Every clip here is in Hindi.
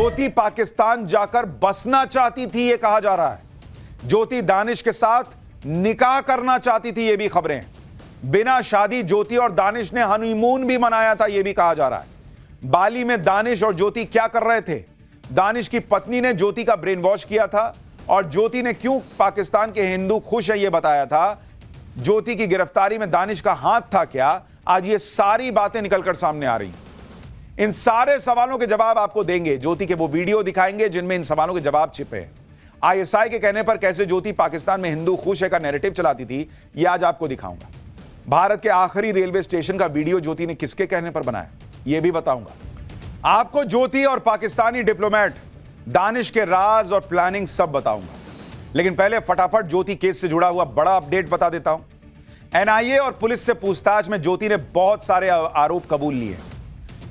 ज्योति पाकिस्तान जाकर बसना चाहती थी, यह कहा जा रहा है। ज्योति दानिश के साथ निकाह करना चाहती थी, यह भी खबरें हैं। बिना शादी ज्योति और दानिश ने हनीमून भी मनाया था, यह भी कहा जा रहा है। बाली में दानिश और ज्योति क्या कर रहे थे? दानिश की पत्नी ने ज्योति का ब्रेन वॉश किया था और ज्योति ने क्यों पाकिस्तान के हिंदू खुश है यह बताया था। ज्योति की गिरफ्तारी में दानिश का हाथ था क्या? आज ये सारी बातें निकलकर सामने आ रही हैं। इन सारे सवालों के जवाब आपको देंगे। ज्योति के वो वीडियो दिखाएंगे जिनमें इन सवालों के जवाब छिपे हैं। आईएसआई के कहने पर कैसे ज्योति पाकिस्तान में हिंदू खुश है का नैरेटिव चलाती थी, यह आज आपको दिखाऊंगा। भारत के आखिरी रेलवे स्टेशन का वीडियो ज्योति ने किसके कहने पर बनाया, यह भी बताऊंगा। आपको ज्योति और पाकिस्तानी डिप्लोमेट दानिश के राज और प्लानिंग सब बताऊंगा। लेकिन पहले फटाफट ज्योति केस से जुड़ा हुआ बड़ा अपडेट बता देता हूं। एनआईए और पुलिस से पूछताछ में ज्योति ने बहुत सारे आरोप कबूल लिए।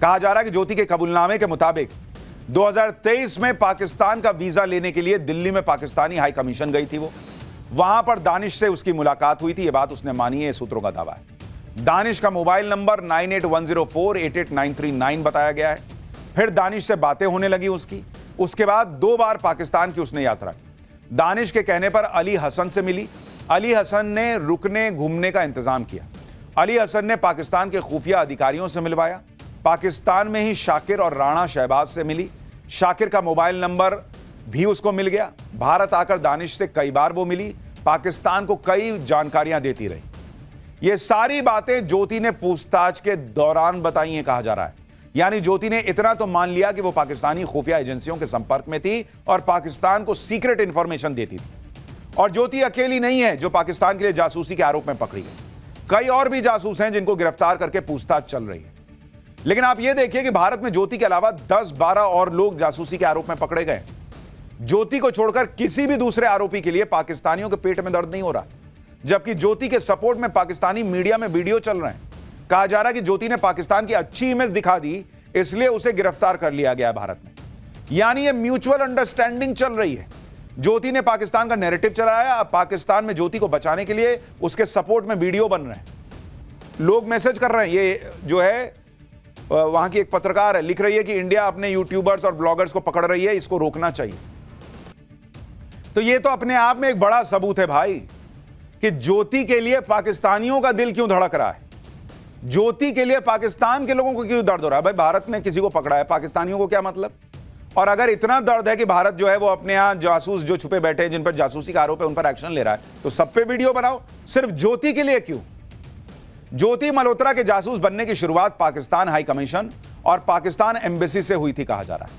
कहा जा रहा है कि ज्योति के कबूलनामे के मुताबिक 2023 में पाकिस्तान का वीजा लेने के लिए दिल्ली में पाकिस्तानी हाई कमीशन गई थी। वो वहां पर दानिश से उसकी मुलाकात हुई थी, यह बात उसने मानी है, सूत्रों का दावा है। दानिश का मोबाइल नंबर 9810488939 बताया गया है। फिर दानिश से बातें होने लगी उसकी। उसके बाद 2 बार पाकिस्तान की उसने यात्रा की। दानिश के कहने पर अली हसन से मिली। अली हसन ने रुकने घूमने का इंतजाम किया। अली हसन ने पाकिस्तान के खुफिया अधिकारियों से मिलवाया। पाकिस्तान में ही शाकिर और राणा शहबाज से मिली। शाकिर का मोबाइल नंबर भी उसको मिल गया। भारत आकर दानिश से कई बार वो मिली। पाकिस्तान को कई जानकारियां देती रही। ये सारी बातें ज्योति ने पूछताछ के दौरान बताई हैं, कहा जा रहा है। यानी ज्योति ने इतना तो मान लिया कि वो पाकिस्तानी खुफिया एजेंसियों के संपर्क में थी और पाकिस्तान को सीक्रेट इंफॉर्मेशन देती थी। और ज्योति अकेली नहीं है जो पाकिस्तान के लिए जासूसी के आरोप में पकड़ी गई। कई और भी जासूस हैं जिनको गिरफ्तार करके पूछताछ चल रही है। लेकिन आप यह देखिए कि भारत में ज्योति के अलावा 10-12 और लोग जासूसी के आरोप में पकड़े गए। ज्योति को छोड़कर किसी भी दूसरे आरोपी के लिए पाकिस्तानियों के पेट में दर्द नहीं हो रहा, जबकि ज्योति के सपोर्ट में पाकिस्तानी मीडिया में वीडियो चल रहे हैं। कहा जा रहा है कि ज्योति ने पाकिस्तान की अच्छी इमेज दिखा दी, इसलिए उसे गिरफ्तार कर लिया गया भारत में। यानी यह म्यूचुअल अंडरस्टैंडिंग चल रही है। ज्योति ने पाकिस्तान का नैरेटिव चलाया। अब पाकिस्तान में ज्योति को बचाने के लिए उसके सपोर्ट में वीडियो बन रहे हैं। लोग मैसेज कर रहे हैं। ये जो है वहां की एक पत्रकार है, लिख रही है कि इंडिया अपने यूट्यूबर्स और ब्लॉगर्स को पकड़ रही है, इसको रोकना चाहिए। तो ये तो अपने आप में एक बड़ा सबूत है भाई कि ज्योति के लिए पाकिस्तानियों का दिल क्यों धड़क रहा है। ज्योति के लिए पाकिस्तान के लोगों को क्यों दर्द हो रहा है। भाई भारत ने किसी को पकड़ा है, पाकिस्तानियों को क्या मतलब। और अगर इतना दर्द है कि भारत जो है वो अपने यहां जासूस जो छुपे बैठे हैं, जिन पर जासूसी का आरोप है, उन पर एक्शन ले रहा है, तो सब पे वीडियो बनाओ। सिर्फ ज्योति के लिए क्यों? ज्योति मल्होत्रा के जासूस बनने की शुरुआत पाकिस्तान हाई कमीशन और पाकिस्तान एम्बेसी से हुई थी, कहा जा रहा है।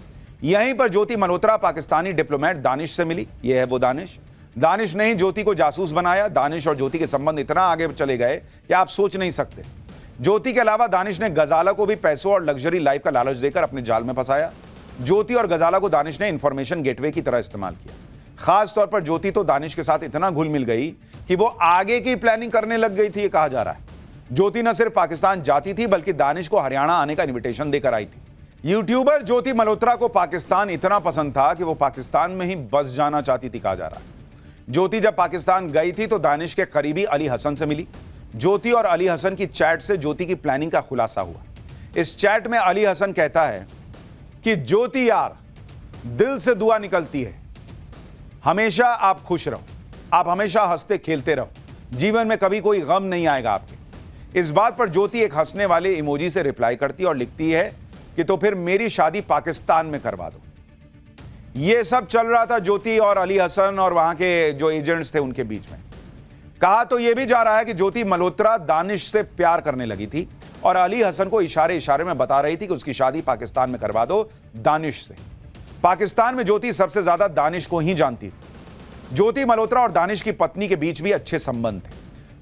यहीं पर ज्योति मल्होत्रा पाकिस्तानी डिप्लोमेट दानिश से मिली। यह है वो दानिश। दानिश ने ही ज्योति को जासूस बनाया। दानिश और ज्योति के संबंध इतना आगे चले गए कि आप सोच नहीं सकते। ज्योति के अलावा दानिश ने गजाला को भी पैसों और लग्जरी लाइफ का लालच देकर अपने जाल में फंसाया। ज्योति और गजाला को दानिश ने इंफॉर्मेशन गेटवे की तरह इस्तेमाल किया। खास तौर पर ज्योति तो दानिश के साथ इतना घुल मिल गई कि वो आगे की प्लानिंग करने लग गई थी, ये कहा जा रहा है। ज्योति न सिर्फ पाकिस्तान जाती थी बल्कि दानिश को हरियाणा आने का इनविटेशन देकर आई थी। यूट्यूबर ज्योति मल्होत्रा को पाकिस्तान इतना पसंद था कि वो पाकिस्तान में ही बस जाना चाहती थी, कहा जा रहा है। ज्योति जब पाकिस्तान गई थी तो दानिश के करीबी अली हसन से मिली। ज्योति और अली हसन की चैट से ज्योति की प्लानिंग का खुलासा हुआ। इस चैट में अली हसन कहता है कि ज्योति यार, दिल से दुआ निकलती है, हमेशा आप खुश रहो, आप हमेशा हंसते खेलते रहो, जीवन में कभी कोई गम नहीं आएगा आपके। इस बात पर ज्योति एक हंसने वाले इमोजी से रिप्लाई करती है और लिखती है कि तो फिर मेरी शादी पाकिस्तान में करवा दो। यह सब चल रहा था ज्योति और अली हसन और वहां के जो एजेंट्स थे उनके बीच में। कहा तो यह भी जा रहा है कि ज्योति मल्होत्रा दानिश से प्यार करने लगी थी और अली हसन को इशारे इशारे में बता रही थी कि उसकी शादी पाकिस्तान में करवा दो दानिश से। पाकिस्तान में ज्योति सबसे ज्यादा दानिश को ही जानती थी। ज्योति मल्होत्रा और दानिश की पत्नी के बीच भी अच्छे संबंध थे।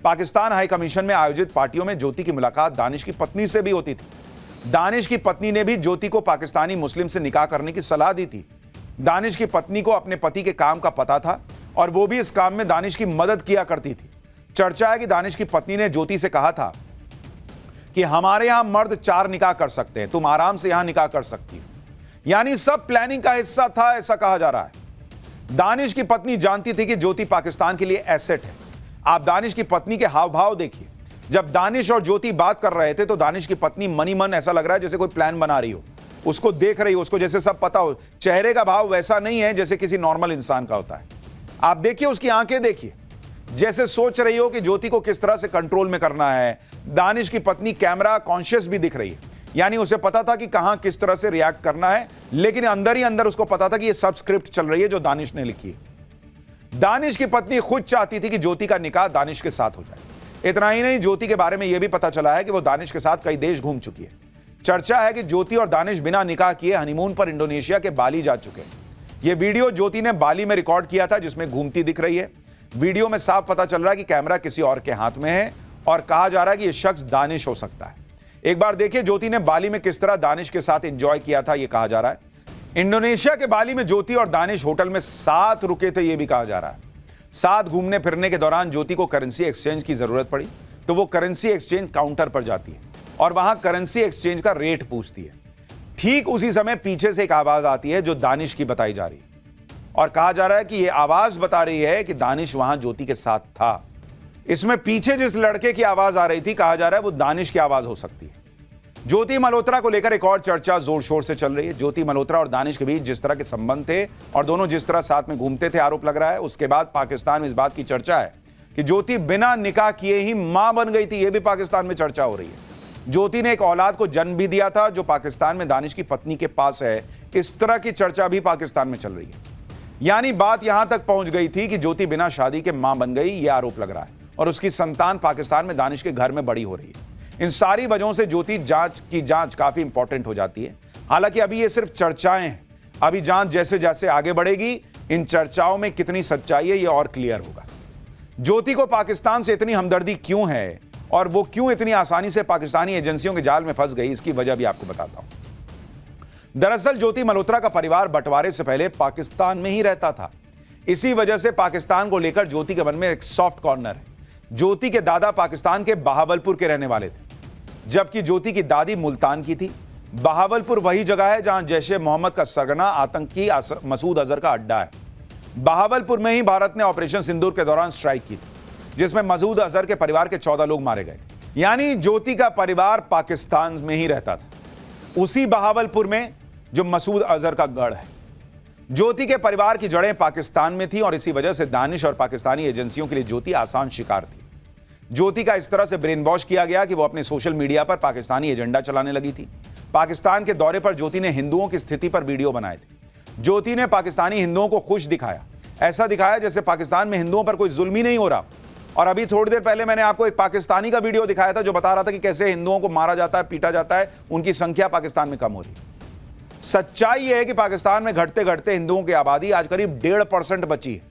पाकिस्तान हाई कमीशन में आयोजित पार्टियों में ज्योति की मुलाकात दानिश की पत्नी से भी होती थी। दानिश की पत्नी ने भी ज्योति को पाकिस्तानी मुस्लिम से निकाह करने की सलाह दी थी। दानिश की पत्नी को अपने पति के काम का पता था और वो भी इस काम में दानिश की मदद किया करती थी। चर्चा है कि दानिश की पत्नी ने ज्योति से कहा था कि हमारे यहां मर्द 4 निकाह कर सकते हैं, तुम आराम से यहां निकाह कर सकती हो। यानी सब प्लानिंग का हिस्सा था, ऐसा कहा जा रहा है। दानिश की पत्नी जानती थी कि ज्योति पाकिस्तान के लिए एसेट है। आप दानिश की पत्नी के हाव भाव देखिए। जब दानिश और ज्योति बात कर रहे थे तो दानिश की पत्नी मनी मन ऐसा लग रहा है जैसे कोई प्लान बना रही हो। उसको देख रही है, उसको जैसे सब पता हो। चेहरे का भाव वैसा नहीं है जैसे किसी नॉर्मल इंसान का होता है। आप देखिए उसकी आंखें देखिए, जैसे सोच रही हो कि ज्योति को किस तरह से कंट्रोल में करना है। दानिश की पत्नी कैमरा कॉन्शियस भी दिख रही है, यानी उसे पता था कि कहां किस तरह से रिएक्ट करना है, लेकिन अंदर ही अंदर उसको पता था कि यह सब स्क्रिप्ट चल रही है जो दानिश ने लिखी है। दानिश की पत्नी खुद चाहती थी कि ज्योति का निकाह दानिश के साथ हो जाए। इतना ही नहीं, ज्योति के बारे में यह भी पता चला है कि वो दानिश के साथ कई देश घूम चुकी है। चर्चा है कि ज्योति और दानिश बिना निकाह किए हनीमून पर इंडोनेशिया के बाली जा चुके हैं। यह वीडियो ज्योति ने बाली में रिकॉर्ड किया था, जिसमें घूमती दिख रही है। वीडियो में साफ पता चल रहा है कि कैमरा किसी और के हाथ में है और कहा जा रहा है कि यह शख्स दानिश हो सकता है। एक बार देखिए ज्योति ने बाली में किस तरह दानिश के साथ एंजॉय किया था, यह कहा जा रहा है। इंडोनेशिया के बाली में ज्योति और दानिश होटल में साथ रुके थे, यह भी कहा जा रहा है। साथ घूमने फिरने के दौरान ज्योति को करेंसी एक्सचेंज की जरूरत पड़ी तो वो करेंसी एक्सचेंज काउंटर पर जाती है और वहां करेंसी एक्सचेंज का रेट पूछती है। ठीक उसी समय पीछे से एक आवाज आती है जो दानिश की बताई जा रही है और कहा जा रहा है कि यह आवाज बता रही है कि दानिश वहां ज्योति के साथ था। इसमें पीछे जिस लड़के की आवाज आ रही थी, कहा जा रहा है वो दानिश की आवाज हो सकती है। ज्योति मल्होत्रा को लेकर एक और चर्चा जोर शोर से चल रही है। ज्योति मल्होत्रा और दानिश के बीच जिस तरह के संबंध थे और दोनों जिस तरह साथ में घूमते थे, आरोप लग रहा है। उसके बाद पाकिस्तान में इस बात की चर्चा है कि ज्योति बिना निकाह किए ही मां बन गई थी, यह भी पाकिस्तान में चर्चा हो रही है। ज्योति ने एक औलाद को जन्म भी दिया था जो पाकिस्तान में दानिश की पत्नी के पास है। इस तरह की चर्चा भी पाकिस्तान में चल रही है। यानी बात यहां तक पहुंच गई थी कि ज्योति बिना शादी के मां बन गई, यह आरोप लग रहा है और उसकी संतान पाकिस्तान में दानिश के घर में बड़ी हो रही है। इन सारी वजहों से ज्योति जांच काफी इंपॉर्टेंट हो जाती है। हालांकि अभी ये सिर्फ चर्चाएं हैं, अभी जांच जैसे जैसे आगे बढ़ेगी इन चर्चाओं में कितनी सच्चाई है ये और क्लियर होगा। ज्योति को पाकिस्तान से इतनी हमदर्दी क्यों है और वो क्यों इतनी आसानी से पाकिस्तानी एजेंसियों के जाल में फंस गई, इसकी वजह भी आपको बताता हूं। दरअसल ज्योति मल्होत्रा का परिवार बंटवारे से पहले पाकिस्तान में ही रहता था। इसी वजह से पाकिस्तान को लेकर ज्योति के मन में एक सॉफ्ट कॉर्नर है। ज्योति के दादा पाकिस्तान के बहावलपुर के रहने वाले थे, जबकि ज्योति की दादी मुल्तान की थी। बहावलपुर वही जगह है जहां जैश ए मोहम्मद का सरगना आतंकी मसूद अजहर का अड्डा है। बहावलपुर में ही भारत ने ऑपरेशन सिंदूर के दौरान स्ट्राइक की थी, जिसमें मसूद अजहर के परिवार के 14 लोग मारे गए थे। यानी ज्योति का परिवार पाकिस्तान में ही रहता था, उसी बहावलपुर में जो मसूद अजहर का गढ़ है। ज्योति के परिवार की जड़ें पाकिस्तान में थी और इसी वजह से दानिश और पाकिस्तानी एजेंसियों के लिए ज्योति आसान शिकार थी। ज्योति का इस तरह से ब्रेन वॉश किया गया कि वो अपने सोशल मीडिया पर पाकिस्तानी एजेंडा चलाने लगी थी। पाकिस्तान के दौरे पर ज्योति ने हिंदुओं की स्थिति पर वीडियो बनाए थे। ज्योति ने पाकिस्तानी हिंदुओं को खुश दिखाया, ऐसा दिखाया जैसे पाकिस्तान में हिंदुओं पर कोई जुल्म ही नहीं हो रहा। और अभी थोड़ी देर पहले मैंने आपको एक पाकिस्तानी का वीडियो दिखाया था जो बता रहा था कि कैसे हिंदुओं को मारा जाता है, पीटा जाता है, उनकी संख्या पाकिस्तान में कम हो रही है। सच्चाई यह है कि पाकिस्तान में घटते घटते हिंदुओं की आबादी आज करीब 1.5% बची है।